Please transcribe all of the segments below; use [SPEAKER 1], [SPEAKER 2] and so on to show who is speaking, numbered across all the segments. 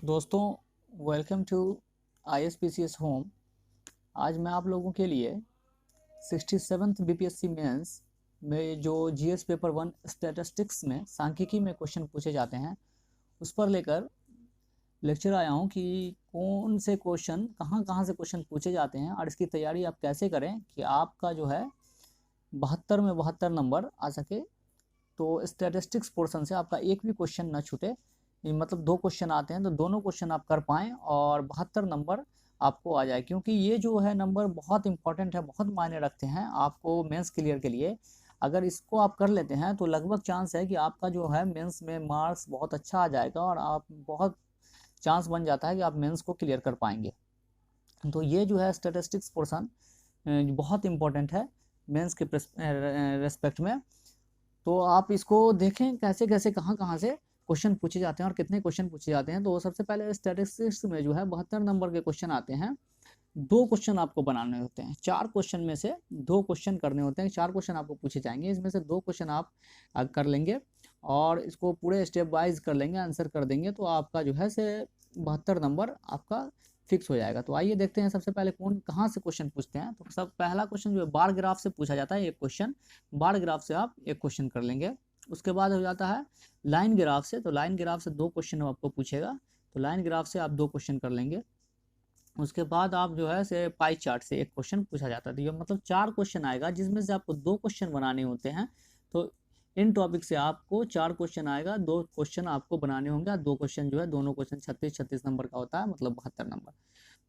[SPEAKER 1] दोस्तों, welcome to ISPCS home. आज मैं आप लोगों के लिए 67th BPSC मेंस में जो GS पेपर 1 स्टैटिस्टिक्स में सांख्यिकी में क्वेश्चन पूछे जाते हैं उस पर लेकर लेक्चर आया हूं कि कौन से क्वेश्चन कहां से क्वेश्चन पूछे जाते हैं और इसकी तैयारी आप कैसे करें कि आपका जो है 72 में 72 नंबर आ सके। तो स्टैटिस्टिक्स पोर्शन से आपका एक भी क्वेश्चन ना छूटे, मतलब 2 क्वेश्चन आते हैं तो दोनों क्वेश्चन आप कर पाएँ और 72 नंबर आपको आ जाए, क्योंकि ये जो है नंबर बहुत इंपॉर्टेंट है, बहुत मायने रखते हैं आपको मेंस क्लियर के लिए। अगर इसको आप कर लेते हैं तो लगभग चांस है कि आपका जो है मेंस में मार्क्स बहुत अच्छा आ जाएगा और आप बहुत चांस बन जाता है कि आप मेंस को क्लियर कर पाएंगे। तो ये जो है स्टैटिस्टिक्स पोर्शन बहुत इंपॉर्टेंट है मेंस के रेस्पेक्ट में। तो आप इसको देखें कैसे कैसे कहाँ से क्वेश्चन पूछे जाते हैं और कितने क्वेश्चन पूछे जाते हैं। तो सबसे पहले स्टैटिस्टिक्स में जो है 72 नंबर के क्वेश्चन आते हैं। 2 क्वेश्चन आपको बनाने होते हैं, 4 क्वेश्चन में से 2 क्वेश्चन करने होते हैं। 4 क्वेश्चन आपको पूछे जाएंगे, इसमें से 2 क्वेश्चन आप कर लेंगे और इसको पूरे स्टेप वाइज कर लेंगे, आंसर कर देंगे तो आपका जो है से 72 नंबर आपका फिक्स हो जाएगा। तो आइए देखते हैं सबसे पहले कहाँ से क्वेश्चन पूछते हैं। तो सब पहला क्वेश्चन जो है बार ग्राफ से पूछा जाता है। एक क्वेश्चन बार ग्राफ से आप एक क्वेश्चन कर लेंगे। उसके बाद हो जाता है लाइन ग्राफ से। तो लाइन ग्राफ से 2 क्वेश्चन आपको पूछेगा, तो लाइन ग्राफ से आप 2 क्वेश्चन कर लेंगे। उसके बाद आप जो है से पाई चार्ट से एक क्वेश्चन पूछा जाता है। तो ये मतलब 4 क्वेश्चन आएगा जिसमें से आपको 2 क्वेश्चन बनाने होते हैं। तो इन टॉपिक से आपको 4 क्वेश्चन आएगा, 2 क्वेश्चन आपको बनाने होंगे। 2 क्वेश्चन जो है दोनों क्वेश्चन 36 नंबर का होता है, मतलब 72 नंबर।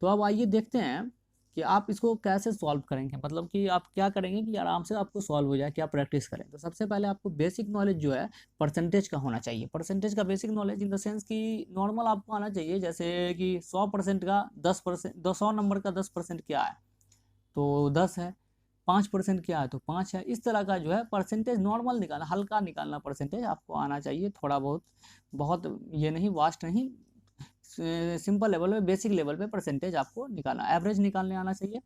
[SPEAKER 1] तो अब आइए देखते हैं कि आप इसको कैसे सॉल्व करेंगे, मतलब कि आप क्या करेंगे कि आराम से आपको सॉल्व हो जाए, क्या प्रैक्टिस करें। तो सबसे पहले आपको बेसिक नॉलेज जो है परसेंटेज का होना चाहिए। परसेंटेज का basic knowledge in the sense कि नॉर्मल आपको आना चाहिए, जैसे कि 100% का 10%, 200 नंबर का 10% क्या है तो 10 है, 5% क्या है तो 5 है। इस तरह का जो है परसेंटेज नॉर्मल निकालना, हल्का निकालना परसेंटेज आपको आना चाहिए थोड़ा बहुत, बहुत ये नहीं, वास्ट नहीं, सिंपल लेवल पे, बेसिक लेवल पे परसेंटेज आपको निकालना, एवरेज निकालने आना चाहिए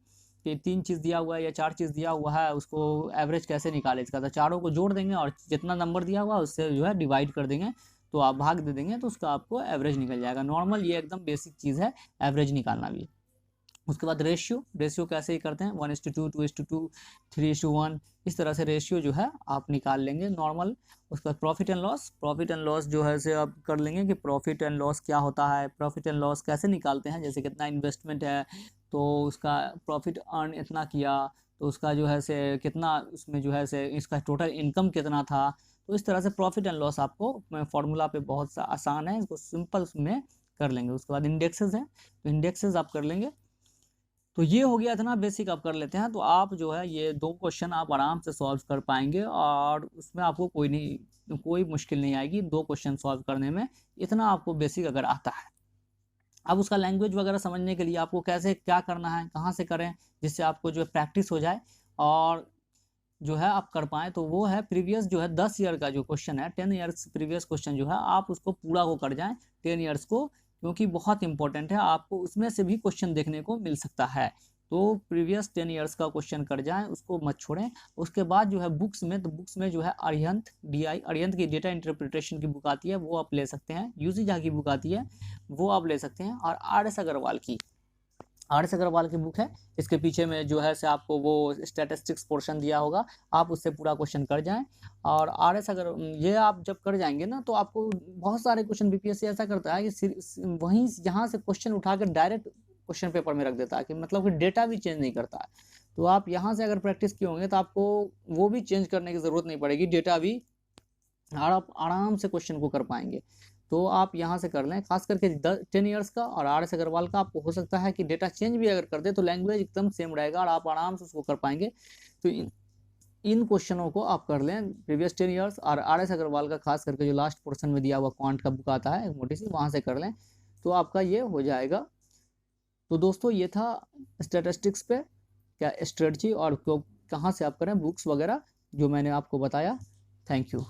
[SPEAKER 1] कि 3 चीज़ दिया हुआ है या 4 चीज़ दिया हुआ है, उसको एवरेज कैसे निकाले इसका। तो चारों को जोड़ देंगे और जितना नंबर दिया हुआ है उससे जो है डिवाइड कर देंगे, तो आप भाग दे देंगे तो उसका आपको एवरेज निकल जाएगा। नॉर्मल ये एकदम बेसिक चीज़ है एवरेज निकालना भी। उसके बाद रेशियो कैसे ही करते हैं, 1:2, 2:2, 3:1, इस तरह से रेशियो जो है आप निकाल लेंगे नॉर्मल। उसके बाद प्रॉफिट एंड लॉस जो है से आप कर लेंगे कि प्रॉफिट एंड लॉस क्या होता है, प्रॉफिट एंड लॉस कैसे निकालते हैं। जैसे कितना इन्वेस्टमेंट है तो उसका प्रॉफिट अर्न इतना किया, तो उसका जो है से कितना, उसमें जो है से इसका टोटल इनकम कितना था। तो इस तरह से प्रॉफिट एंड लॉस आपको फॉर्मूला पे बहुत सा आसान है, इसको सिंपल में कर लेंगे। उसके बाद इंडेक्सेस है, तो इंडेक्सेस आप कर लेंगे। तो ये हो गया, इतना बेसिक आप कर लेते हैं तो आप जो है ये 2 क्वेश्चन आप आराम से सॉल्व कर पाएंगे और उसमें आपको कोई मुश्किल नहीं आएगी 2 क्वेश्चन सॉल्व करने में। इतना आपको बेसिक अगर आता है। अब उसका लैंग्वेज वगैरह समझने के लिए आपको कैसे क्या करना है, कहाँ से करें, जिससे आपको जो है प्रैक्टिस हो जाए और जो है आप कर पाएँ, तो वो है प्रीवियस जो है 10 ईयर का जो क्वेश्चन है, 10 ईयर्स प्रीवियस क्वेश्चन जो है आप उसको पूरा को कर जाएं 10 ईयर्स को, क्योंकि बहुत इंपॉर्टेंट है, आपको उसमें से भी क्वेश्चन देखने को मिल सकता है। तो प्रीवियस 10 ईयर्स का क्वेश्चन कर जाएं, उसको मत छोड़ें। उसके बाद जो है बुक्स में, तो बुक्स में जो है अरिहंत की डेटा इंटरप्रिटेशन की बुक आती है वो आप ले सकते हैं, यूसी झा की बुक आती है वो आप ले सकते हैं, और RS अग्रवाल की बुक है। इसके पीछे में जो है से आपको वो स्टैटिस्टिक्स पोर्शन दिया होगा, आप उससे पूरा क्वेश्चन कर जाएं। और RS अगर ये आप जब कर जाएंगे ना तो आपको बहुत सारे क्वेश्चन BPSC ऐसा करता है कि वहीं जहाँ से क्वेश्चन उठा कर डायरेक्ट क्वेश्चन पेपर में रख देता है, कि मतलब कि डेटा भी चेंज नहीं करता है। तो आप यहाँ से अगर प्रैक्टिस किए होंगे तो आपको वो भी चेंज करने की ज़रूरत नहीं पड़ेगी, डेटा भी आप आराम से क्वेश्चन को कर पाएंगे। तो आप यहाँ से कर लें, खास करके 10 ईयर्स का और RS अग्रवाल का। आपको हो सकता है कि डेटा चेंज भी अगर कर दे तो लैंग्वेज एकदम सेम रहेगा और आप आराम से उसको कर पाएंगे। तो इन क्वेश्चनों को आप कर लें प्रीवियस 10 ईयर्स और RS अग्रवाल का, खास करके जो लास्ट पोर्शन में दिया हुआ क्वांट का बुक आता है एक मोटी सी, वहाँ से कर लें तो आपका ये हो जाएगा। तो दोस्तों ये था स्टैटिस्टिक्स पे क्या स्ट्रेटजी और कहाँ से आप करें, बुक्स वगैरह जो मैंने आपको बताया। Thank you.